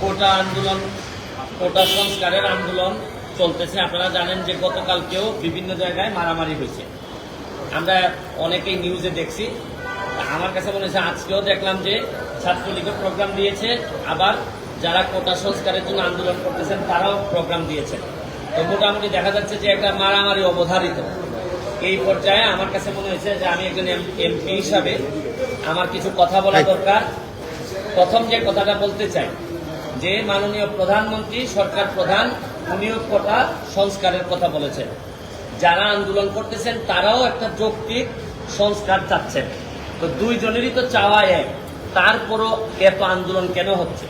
কোটা আন্দোলন, কোটা সংস্কারের আন্দোলন চলতেছে। আপনারা জানেন যে গতকালকেও বিভিন্ন জায়গায় মারামারি হয়েছে, আমরা অনেকেই নিউজে দেখছি। আমার কাছে মনে হয়েছে আজকেও দেখলাম যে ছাত্রলীগের প্রোগ্রাম দিয়েছে, আবার যারা কোটা সংস্কারের জন্য আন্দোলন করতেছেন তারাও প্রোগ্রাম দিয়েছেন। তো মোটামুটি দেখা যাচ্ছে যে একটা মারামারি অবধারিত। এই পর্যায়ে আমার কাছে মনে হয়েছে যে আমি একজন এমপি হিসাবে আমার কিছু কথা বলা দরকার। প্রথম যে কথাটা বলতে চাই যে মাননীয় প্রধানমন্ত্রী, সরকার প্রধান, উনিও কোটা সংস্কারের কথা বলেছেন। যারা আন্দোলন করতেছেন তারাও একটা যৌক্তিক সংস্কার চাচ্ছেন। তো দুইজনেরই তো চাওয়া এক, তারপরও এত আন্দোলন কেন হচ্ছে?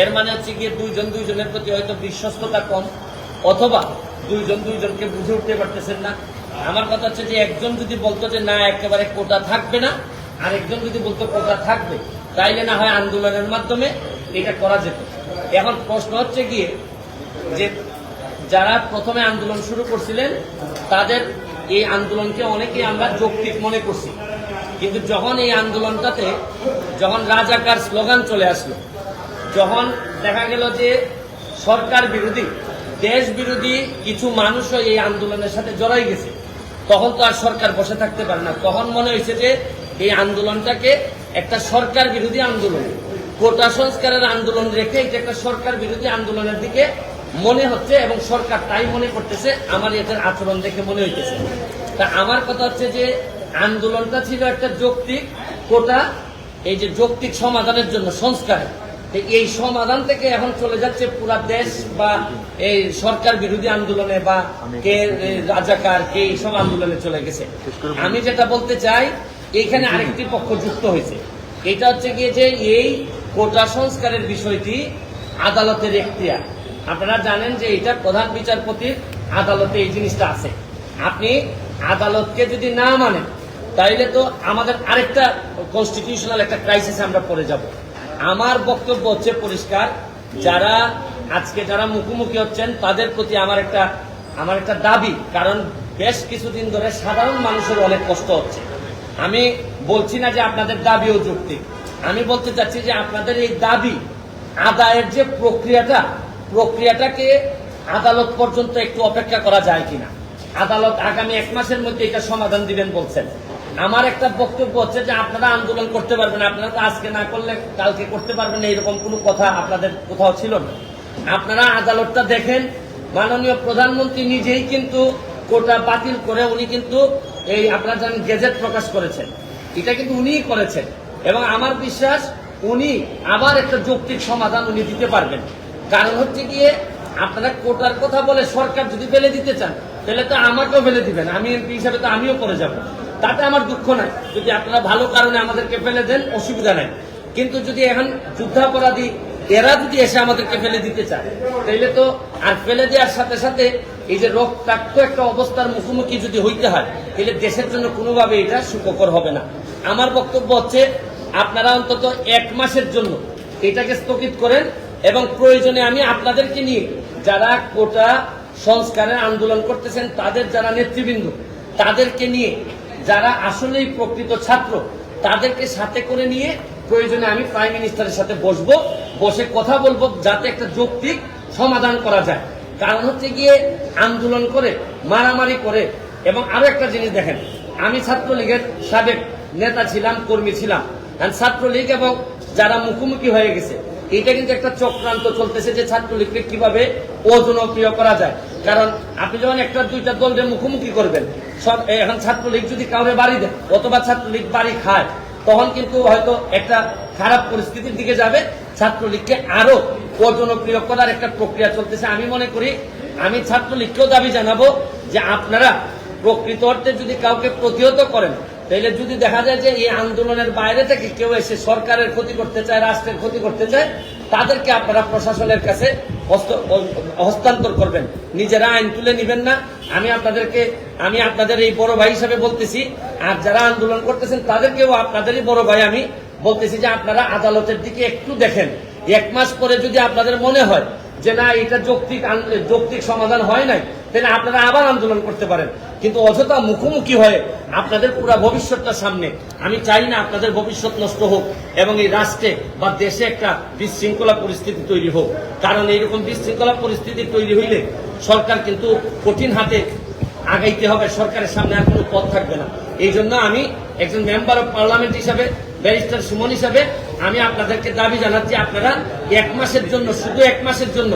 এর মানে হচ্ছে গিয়ে দুইজনের প্রতি হয়তো বিশ্বস্ততা কম, অথবা দুইজন দুইজনকে বুঝে উঠতে পারতেছেন না। আমার কথা হচ্ছে যে একজন যদি বলতো যে না একেবারে কোটা থাকবে না, আর একজন যদি বলতো কোটা থাকবে, তাইলে না হয় আন্দোলনের মাধ্যমে এটা করা যেত। এখন প্রশ্ন হচ্ছে গিয়ে যে যারা প্রথমে আন্দোলন শুরু করছিলেন তাদের এই আন্দোলনকে অনেকেই আমরা যৌক্তিক মনে করছি, কিন্তু যখন এই আন্দোলনটাতে যখন রাজাকার স্লোগান চলে আসলো, যখন দেখা গেল যে সরকার বিরোধী, দেশ বিরোধী কিছু মানুষও এই আন্দোলনের সাথে জড়াই গেছে, তখন তো আর সরকার বসে থাকতে পারে না। তখন মনে হয়েছে যে এই আন্দোলনটাকে একটা সরকার বিরোধী আন্দোলন, কোটা সংস্কারের আন্দোলন রেখে এটা একটা সরকার বিরোধী আন্দোলনের দিকে মনে হচ্ছে, এবং সরকার তাই মনে করতেছে। আমার এদের আচরণ দেখে মনে হইতেছে। তা আমার কথা হচ্ছে যে আন্দোলনটা ছিল একটা যৌক্তিক, কোটা এই যে যৌক্তিক সমাধানের জন্য সংস্কার, এই সমাধান থেকে এখন চলে যাচ্ছে পুরা দেশ বা এই সরকার বিরোধী আন্দোলনে, বা কে রাজাকার, কে এইসব আন্দোলনে চলে গেছে। আমি যেটা বলতে চাই, এইখানে আরেকটি পক্ষ যুক্ত হয়েছে। এটা হচ্ছে গিয়ে যে এই কোটা সংস্কারের বিষয়টি আদালতের এখতিয়ার। আপনারা জানেন যে এটা প্রধান বিচারপতির আদালতে এই জিনিসটা আছে। আপনি আদালতকে যদি না মানেন তাইলে তো আমাদের আরেকটা কনস্টিটিউশনাল একটা ক্রাইসিসে আমরা পড়ে যাব। আমার বক্তব্য হচ্ছে পরিষ্কার, যারা আজকে যারা মুখোমুখি হচ্ছেন তাদের প্রতি আমার একটা দাবি, কারণ বেশ কিছুদিন ধরে সাধারণ মানুষের অনেক কষ্ট হচ্ছে। আমি বলছি না যে আপনাদের দাবিও যৌক্তিক, আমি বলতে চাচ্ছি যে আপনাদের এই দাবি আদায়ের যে প্রক্রিয়াটাকে আদালত পর্যন্ত একটু অপেক্ষা করা যায় কিনা। আদালত আগামী 1 মাসের মধ্যে এটা সমাধান দিবেন বলছেন। আমার একটা বক্তব্য হচ্ছে যে আপনারা আন্দোলন করতে পারবেন, আপনারা তো আজকে না করলে কালকে করতে পারবেন, এরকম কোনো কথা আপনাদের কোথাও ছিল না। আপনারা আদালতটা দেখেন, মাননীয় প্রধানমন্ত্রী নিজেই কিন্তু কোটা বাতিল করে উনি কিন্তু এই আপনারা জানেন গেজেট প্রকাশ করেছেন, এটা কিন্তু উনিই করেছেন, এবং আমার বিশ্বাস উনি আবার একটা যৌক্তিক সমাধান উনি দিতে পারবেন। কারণ হচ্ছে গিয়ে আপনারা কোটার কথা বলে সরকার যদি ফেলে দিতে চান তাহলে তো আমাকেও ফেলে দিবেন, আমি এমপি হিসাবে তো আমিও করে যাব, তাতে আমার দুঃখ নাই। যদি আপনারা ভালো কারণে আমাদেরকে ফেলে দেন অসুবিধা নাই, কিন্তু যদি এখন যুদ্ধাপরাধী এরা যদি এসে আমাদেরকে ফেলে দিতে চায় তাইলে তো আর ফেলে দেওয়ার সাথে সাথে এই যে রক্তাক্ত একটা অবস্থার মুখোমুখি যদি হইতে হয় তাহলে দেশের জন্য কোনোভাবে এটা সুখকর হবে না। আমার বক্তব্য হচ্ছে আপনারা অন্তত 1 মাসের জন্য এটাকে স্থগিত করেন, এবং প্রয়োজনে আমি আপনাদেরকে নিয়ে যারা কোটা সংস্কারের আন্দোলন করতেছেন তাদের যারা নেতৃবৃন্দ, তাদেরকে নিয়ে যারা আসলেই প্রকৃত ছাত্র তাদেরকে সাথে করে নিয়ে প্রয়োজনে আমি প্রাইম মিনিস্টারের সাথে বসে কথা বলবো, যাতে একটা যৌক্তিক সমাধান করা যায়। কারণ হচ্ছে গিয়ে আন্দোলন করে মারামারি করে, এবং আরো একটা জিনিস দেখেন, আমি ছাত্রলীগের সাবেক নেতা ছিলাম, কর্মী ছিলাম। ছাত্রলীগ এবং যারা মুখোমুখি হয়ে গেছে, এটা কিন্তু একটা চক্রান্ত চলতেছে যে ছাত্রলীগকে কিভাবে অজনপ্রিয় করা যায়। কারণ আপনি যখন একটা দুইটা দলের মুখোমুখি করবেন, সব এখন ছাত্রলীগ যদি কাউরে বাড়ি দেয় অথবা ছাত্রলীগ বাড়ি খায়, তখন কিন্তু হয়তো একটা খারাপ পরিস্থিতির দিকে যাবে। ছাত্রলীগকে আরো অজনপ্রিয় করার একটা প্রক্রিয়া চলতেছে। আমি মনে করি, আমি ছাত্রলীগকেও দাবি জানাবো যে আপনারা প্রকৃত অর্থে যদি কাউকে প্রতিহত করেন, তাহলে যদি দেখা যায় যে এই আন্দোলনের বাইরে থেকে কেউ এসে সরকারের ক্ষতি করতে চায়, রাষ্ট্রের ক্ষতি করতে চায়, তাদেরকে আপনারা প্রশাসনের কাছে হস্তান্তর করবেন, নিজেরা আইন তুলে নিবেন না। আমি আপনাদের এই বড় ভাই হিসাবে বলতেছি, আর যারা আন্দোলন করতেছেন তাদেরকেও আপনাদেরই বড় ভাই আমি বলতেছি যে আপনারা আদালতের দিকে একটু দেখেন। 1 মাস পরে যদি আপনাদের মনে হয় যে না এটা যৌক্তিক সমাধান হয় নাই, তাহলে আপনারা আবার আন্দোলন করতে পারেন। কিন্তু অযথা মুখোমুখি হয়ে আপনাদের পুরো ভবিষ্যৎটা সামনে, আমি চাই না আপনাদের ভবিষ্যৎ নষ্ট হোক এবং এই রাষ্ট্রে বা দেশে একটা বিশৃঙ্খলা পরিস্থিতি তৈরি হোক। কারণ এইরকম বিশৃঙ্খলা পরিস্থিতি তৈরি হইলে সরকার কিন্তু কঠিন হাতে আগাইতে হবে, সরকারের সামনে আর কোনো পথ থাকবে না। এই জন্য আমি একজন মেম্বার অফ পার্লামেন্ট হিসাবে, ব্যারিস্টার সুমন হিসাবে আমি আপনাদেরকে দাবি জানাচ্ছি, আপনারা 1 মাসের জন্য, শুধু 1 মাসের জন্য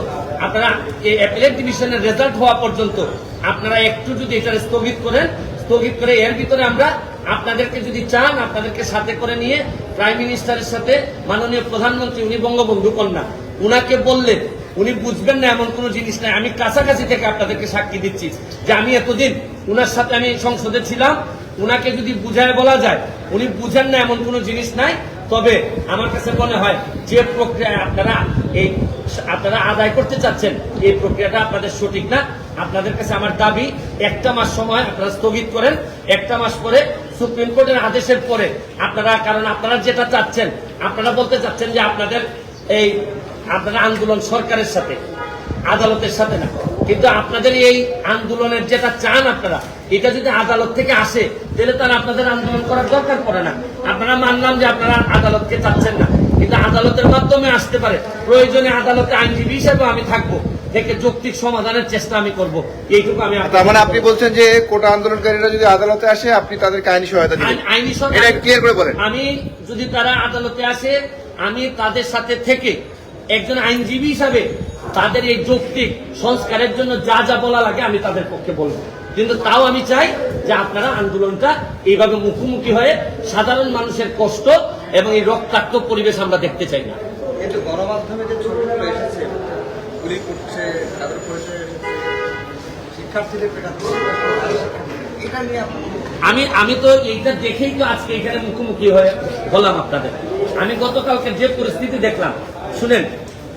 আপনারা এই অ্যাপিলেট ডিভিশনের রেজাল্ট হওয়া পর্যন্ত আপনারা একটু যদি এটা স্থগিত করে এর ভিতরে আমরা আপনাদেরকে যদি চান, আপনাদেরকে সাথে করে নিয়ে প্রাইম মিনিস্টারের সাথে মাননীয় প্রধানমন্ত্রী, উনি বঙ্গবন্ধু কন্যা, উনাকে বললেন উনি বুঝবেন না এমন কোনো জিনিস নাই। আমি কাছাকাছি থেকে আপনাদেরকে সাক্ষী দিচ্ছি যে আমি এতদিন উনার সাথে আমি সংসদে ছিলাম, উনাকে যদি বুঝায় বলা যায় উনি বুঝেন না এমন কোনো জিনিস নাই। তবে আমার কাছে মনে হয় যে প্রক্রিয়া আপনারা আদায় করতে চাচ্ছেন, এই প্রক্রিয়াটা আপনাদের সঠিক না। আপনাদের কাছে আমার দাবি 1টা মাস সময় আপনারা স্থগিত করেন, 1টা মাস পরে সুপ্রিম কোর্টের আদেশের পরে আপনারা, কারণ আপনারা যেটা চাচ্ছেন, আপনারা বলতে চাচ্ছেন যে আপনারা আন্দোলন সরকারের সাথে, আদালতের সাথে না, কিন্তু আপনাদের এই আন্দোলনের যেটা চান আপনারা, এটা যদি আদালত থেকে আসে তাহলে তারা আপনাদের আন্দোলন করার দরকার পড়ে না। আপনারা মানলাম যে আপনারা আদালতকে চাচ্ছেন না, কিন্তু আদালতের মাধ্যমে আসতে পারে। প্রয়োজনে আদালতে আইনজীবী হিসেবে আমি থাকবো, থেকে যৌক্তিক সমাধানের চেষ্টা আমি করব। এইটুকু আমি। তার মানে আপনি বলছেন যে কোটা আন্দোলনকারীরা যদি আদালতে আসে আপনি তাদেরকে আইনি সহায়তা দিবেন? আইনি সহায়তা এটা ক্লিয়ার করে বলেন। আমি যদি তারা আদালতে আসে, আমি তাদের সাথে থেকে একজন আইনজীবী হিসাবে তাদের এই যৌক্তিক সংস্কারের জন্য যা যা বলা লাগে আমি তাদের পক্ষে বলবো। কিন্তু তাও আমি চাই যে আপনারা আন্দোলনটা এইভাবে মুখোমুখি হয়ে সাধারণ মানুষের কষ্ট এবং এই রক্তাক্ত পরিবেশ আমরা দেখতে চাই না। কিন্তু গণমাধ্যমে যে ছবিগুলো এসেছে, গুলি করছে, তাদের পরিচয় এসেছে, শিক্ষার্থীদের পেটাচ্ছে, এটা নিয়ে আমি তো এইটা দেখেই তো আজকে এখানে মুখোমুখি হয়ে বললাম আপনাদের। আমি গতকালকে যে পরিস্থিতি দেখলাম, শুনেন,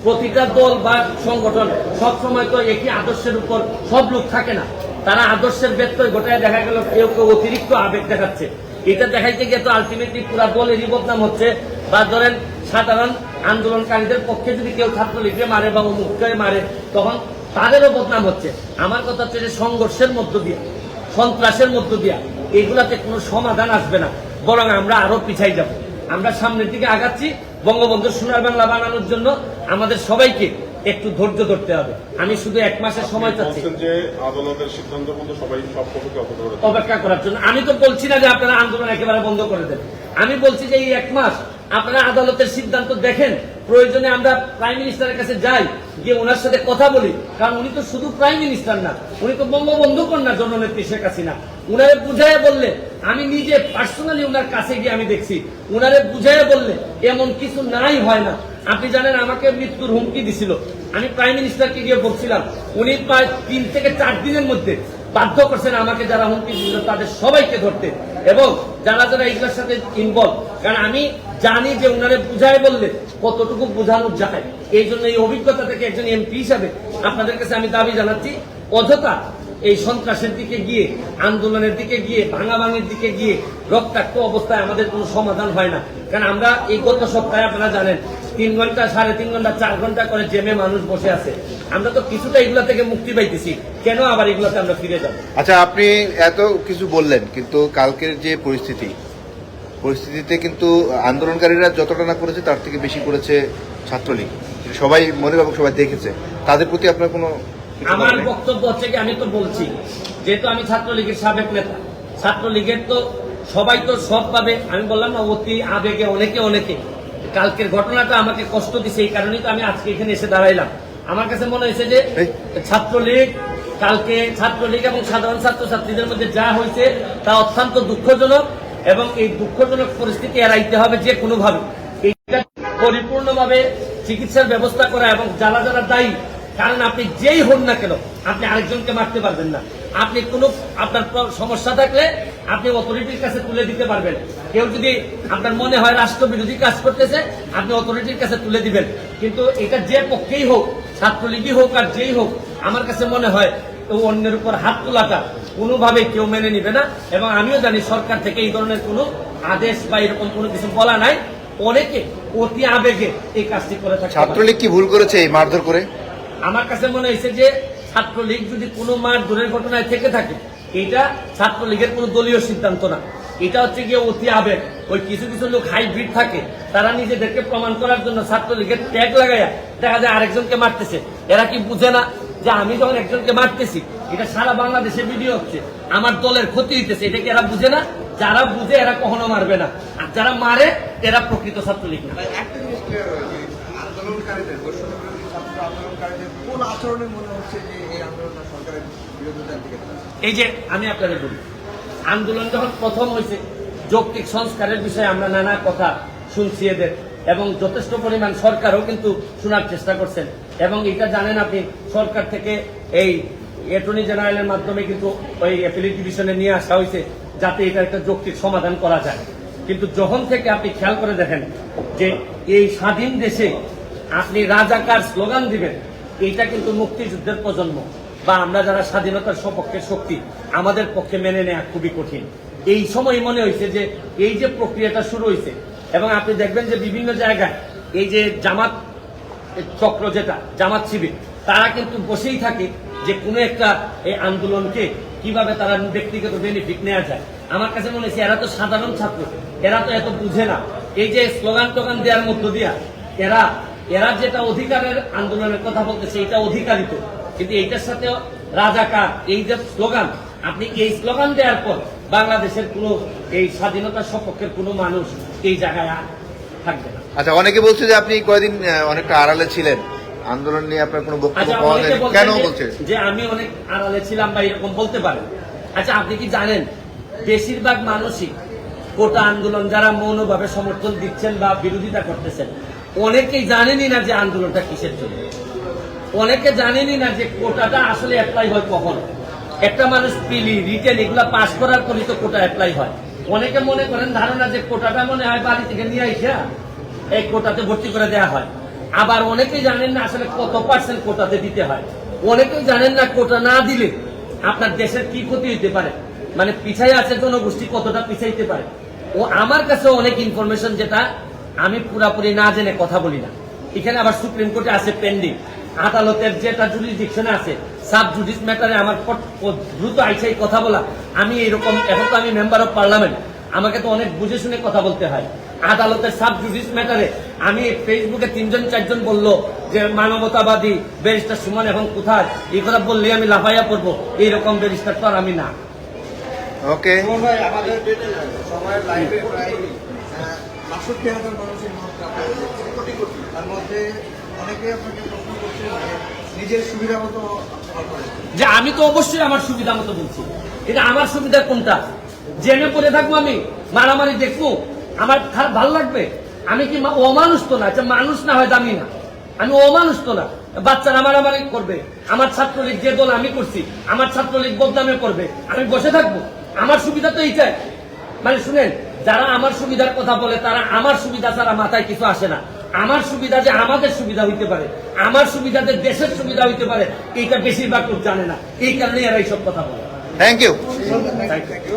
প্রতিটা দল বা সংগঠন সবসময় তো একই আদর্শের উপর সব লোক থাকে না। তারা আদর্শের ব্যত্যয় ঘটায় দেখা গেল কেউ কেউ অতিরিক্ত আবেগ দেখাচ্ছে। এটা দেখাইতে গিয়ে তো আলটিমেটলি পুরা দলেরই বদনাম হচ্ছে। বা ধরেন সাধারণ আন্দোলনকারীদের পক্ষে যদি কেউ ছাত্রলীগকে মারে বা মুখকে মারে, তখন তাদেরও বদনাম হচ্ছে। আমার কথা হচ্ছে যে সংঘর্ষের মধ্য দিয়ে, সন্ত্রাসের মধ্য দিয়ে এগুলাতে কোনো সমাধান আসবে না, বরং আমরা আরো পিছাই যাব। আমরা সামনের দিকে আগাচ্ছি। বঙ্গবন্ধুর সোনার বাংলা বানানোর জন্য আমাদের সবাইকে একটু ধৈর্য ধরতে হবে। আমি শুধু 1 মাসের সময় চাচ্ছি যে আদালতের সিদ্ধান্ত মতো সবাই সব পক্ষে অপেক্ষা করার জন্য। আমি তো বলছি না যে আপনারা আন্দোলন একেবারে বন্ধ করে দেন। আমি বলছি যে এই 1 মাস আপনারা আদালতের সিদ্ধান্ত দেখেন। প্রয়োজনে আমরা প্রাইম মিনিস্টারের কাছে যাই, গিয়ে ওনার সাথে কথা বলি। কারণ উনি তো শুধু প্রাইম মিনিস্টার না, উনি তো বঙ্গবন্ধু কন্যা জননেত্রী শেখ হাসিনা। উনারে বুঝাইয়া বললে, আমি নিজে পার্সোনালি উনার কাছে গিয়ে আমি দেখছি, উনারে বুঝাইয়া বললে এমন কিছু নাই হয় না। আপনি জানেন আমাকে মৃত্যুর হুমকি দিছিল, আমি প্রাইম মিনিস্টারকে গিয়ে বলছিলাম, উনি প্রায় 3 থেকে 4 দিনের মধ্যে বাধ্য করছেন আমাকে যারা হুমকি দিয়েছিল তাদের সবাইকে ধরতে, এবং যারা যারা এইগুলোর সাথে ইনভলভ। কারণ আমি জানি যে উনারে বুঝায় বললে কতটুকু বোঝানো যায়। এই জন্য এই অভিজ্ঞতা থেকে একজন এমপি হিসাবে আপনাদের কাছে আমি দাবি জানাচ্ছি, অযথা এই সন্ত্রাসের দিকে গিয়ে, আন্দোলনের দিকে গিয়ে, ভাঙাভাঙির দিকে গিয়ে রক্তাক্ত অবস্থায় আমাদের কোনো সমাধান হয় না। কারণ আমরা এই গত সপ্তাহে আপনারা জানেন 3 ঘন্টা, 3.5 ঘন্টা, 4 ঘন্টা করে জেমে মানুষ বসে আছে। আমরা তো কিছুটা এগুলা থেকে মুক্তি পাইতেছি, কেন আবার এগুলাতে আমরা ফিরে যাব? আচ্ছা, আপনি এত কিছু বললেন, কিন্তু কালকের যে পরিস্থিতিতে কিন্তু আন্দোলনকারীরা যতটা না করেছে তার থেকে বেশি করেছে ছাত্রলীগ। সবাই মনে এবং সবাই দেখেছে। তাদের প্রতি আপনার কোনো? আমার বক্তব্য হচ্ছে কি, আমি তো বলছি যেহেতু আমি ছাত্রলীগের সাবেক নেতা, ছাত্রলীগের তো সবাই তো সব পাবে। আমি বললাম না, অতি আবেগে অনেকে কালকের ঘটনাটা আমাকে কষ্ট দিছে। এই কারণেই তো আমি আজকে এখানে এসে দাঁড়াইলাম। আমার কাছে মনে হয়েছে যে ছাত্রলীগ এবং সাধারণ ছাত্রছাত্রীদের মধ্যে যা হয়েছে তা অত্যন্ত দুঃখজনক, এবং এই দুঃখজনক পরিস্থিতি এড়াইতে হবে যে কোনোভাবে। এইটা পরিপূর্ণভাবে চিকিৎসার ব্যবস্থা করা, এবং যারা যারা দায়ী, কারণ আপনি যেই হন না কেন আপনি আরেকজনকে মারতে পারবেন না। আপনি কোনো আপনার সমস্যা থাকলে আপনি অথরিটির কাছে তুলে দিতে পারবেন। কেউ যদি আপনার মনে হয় রাষ্ট্রবিরোধী কাজ করতেছে, আপনি অথরিটির কাছে তুলে দিবেন। কিন্তু এটা যে পক্ষেই হোক, ছাত্রলীগই হোক আর যেই হোক, আমার কাছে মনে হয় অন্যের উপর হাত তোলাটা কোনোভাবেই কেউ মেনে নিবে না। এবং আমিও জানি সরকার থেকে এই ধরনের কোনো আদেশ বা এরকম কোনো কিছু বলা নাই। অনেকে অতি আবেগে এই কাজটি করে থাকে। ছাত্রলীগ কি ভুল করেছে এই মারধর করে? আমার কাছে মনে হয়েছে যে ছাত্রলীগ যদি কোনো মারধরের ঘটনায় থেকে থাকে, এটা ছাত্রলীগের কোনো দলীয় সিদ্ধান্ত না, এটা হচ্ছে গিয়ে অতি আবেগ। ওই কিছু কিছু লোক হাইব্রিড থাকে, তারা নিজেদেরকে প্রমাণ করার জন্য ছাত্রলীগের ট্যাগ লাগাইয়া দেখা যায় আরেকজনকে মারতেছে। এরা কি বুঝে না যে আমি যখন একজনকে মারতেছি এটা সারা বাংলাদেশে ভিডিও হচ্ছে, আমার দলের ক্ষতি হইতেছে? এটা কি এরা বুঝে না? যারা বুঝে এরা কখনো মারবে না, আর যারা মারে এরা প্রকৃত ছাত্রলীগ না। ভাই, একটা জিনিস ক্লিয়ার হয় যে আন্দোলনকারীদের, বৈষম্য বিরোধী ছাত্র আন্দোলনকারীদের কোন আচরণে মনে হচ্ছে যে এই আন্দোলনটা সরকারের বিরোধিতার দিকে যাচ্ছে? এই যে আমি আপনাদের বলি, আন্দোলন যখন প্রথম হয়েছে যৌক্তিক সংস্কারের বিষয়ে আমরা নানা কথা শুনছি এদের, এবং যথেষ্ট পরিমাণ সরকারও কিন্তু শোনার চেষ্টা করছেন। এবং এটা জানেন আপনি, সরকার থেকে এই অ্যাটর্নি জেনারেলের মাধ্যমে কিন্তু ওই অ্যাপিলেট ডিভিশনে নিয়ে আসা হয়েছে যাতে এটা একটা যৌক্তিক সমাধান করা যায়। কিন্তু যখন থেকে আপনি খেয়াল করে দেখেন যে এই স্বাধীন দেশে আপনি রাজাকার স্লোগান দিবেন, এইটা কিন্তু মুক্তিযুদ্ধের প্রজন্ম বা আমরা যারা স্বাধীনতার সপক্ষে শক্তি, আমাদের পক্ষে মেনে নেওয়া খুবই কঠিন। এই সময় মনে হয়েছে যে এই যে প্রক্রিয়াটা শুরু হয়েছে, এবং আপনি দেখবেন যে বিভিন্ন জায়গায় এই যে জামাত চক্র, যেটা জামাত শিবির, তারা কিন্তু বসেই থাকে যে কোনো একটা এই আন্দোলনকে কিভাবে তারা ব্যক্তিগত বেনিফিট নেওয়া যায়। আমার কাছে মনে হয়েছে এরা তো সাধারণ ছাত্র, এরা তো এত বুঝে না। এই যে স্লোগান টোগান দেওয়ার মধ্য দিয়া এরা যেটা অধিকারের আন্দোলনের কথা বলতেছে, এটা অধিকারিত, কিন্তু এইটার সাথে রাজাকার, এই যে স্লোগান, আপনি এই স্লোগান দেওয়ার পর বাংলাদেশের কোনো এই স্বাধীনতার সপক্ষের কোনো মানুষ এই জায়গায় আর থাকবে না। আচ্ছা, অনেকে বলছে যে আপনি কয়েকদিন অনেকটা আড়ালে ছিলেন, আন্দোলন নিয়ে আপনার কোনো বক্তব্য আচ্ছা, পাওয়া অনেকে যায়নি, বলছেন কেন বলছে? যে আমি অনেক আড়ালে ছিলাম বা এরকম বলতে পারেন। আচ্ছা, আপনি কি জানেন বেশিরভাগ মানুষই কোটা আন্দোলন যারা মৌনভাবে সমর্থন দিচ্ছেন বা বিরোধিতা করতেছেন, অনেকেই জানেনই না যে আন্দোলনটা কিসের জন্য। অনেকে জানেনই না যে কোটাটা আসলে অ্যাপ্লাই হয় কখন। একটা মানুষ পিলি, রিটেন এগুলা পাস করার পরই তো কোটা অ্যাপ্লাই হয়। অনেকে মনে করেন ধারণা যে কোটাটা মনে হয় বাড়ি থেকে নিয়ে আইসা এই কোটাতে ভর্তি করে দেওয়া হয়। আবার অনেকেই জানেন না আসলে কত পার্সেন্ট কোটাতে দিতে হয়। অনেকেই জানেন না কোটা না দিলে আপনার দেশের কি ক্ষতি হইতে পারে, মানে পিছাই আছে জনগোষ্ঠী কতটা পিছাইতে পারে। ও আমার কাছে অনেক ইনফরমেশন যেটা আমি পুরাপুরি না জেনে কথা বলি না। এখানে আবার সুপ্রিম কোর্টে আছে পেন্ডিং, আদালতের যেটা জুডিসডিকশনে আছে, সাব জুডিস ম্যাটারে আমার দ্রুত আইসাই কথা বলা। আমি এরকম, এখন তো আমি মেম্বার অফ পার্লামেন্ট, আমাকে তো অনেক বুঝে শুনে কথা বলতে হয়। আদালতের সাব জুডিস ম্যাটারে আমি ফেসবুকে 3-4জন বললো যে মানবতাবাদী ব্যারিস্টার সুমন এখন কোথায়, এই কথা বললে আমি লাফাইয়া পড়বো, এইরকম ব্যারিস্টার তো আর আমি না। ওকে, সুমন ভাই, আমাদের সময়ের লাইফে প্রায় ৬২,০০০ মানুষের মধ্যে আপনারা দেখছেন, কোটি কোটি, তার মধ্যে অনেকে আপনাকে প্রশ্ন করছেন যে নিজের সুবিধা মতো যে আমি তো অবশ্যই আমার সুবিধা মতো বলছি, কিন্তু আমার সুবিধা কোনটা? জেনে পড়ে থাকবো আমি, মারামারি দেখবো, আমার খারাপ ভালো লাগবে? আমি কি অমানুষ তো না? আচ্ছা, মানুষ না হয় দামি না, আমি অমানুষ তো না। বাচ্চারা মারামারি করবে, আমার ছাত্রলীগ যে দল আমি করছি, আমার ছাত্রলীগ বদনামে করবে, আমি বসে থাকবো? আমার সুবিধা তো এইটাই। মানে শুনেন, যারা আমার সুবিধার কথা বলে তারা আমার সুবিধা ছাড়া মাথায় কিছু আসে না। আমার সুবিধা যে আমাদের সুবিধা হইতে পারে, আমার সুবিধাতে দেশের সুবিধা হইতে পারে, এইটা বেশিরভাগ লোক জানে না। এই কারণে এরা এইসব কথা বলে। Thank you. Thank you.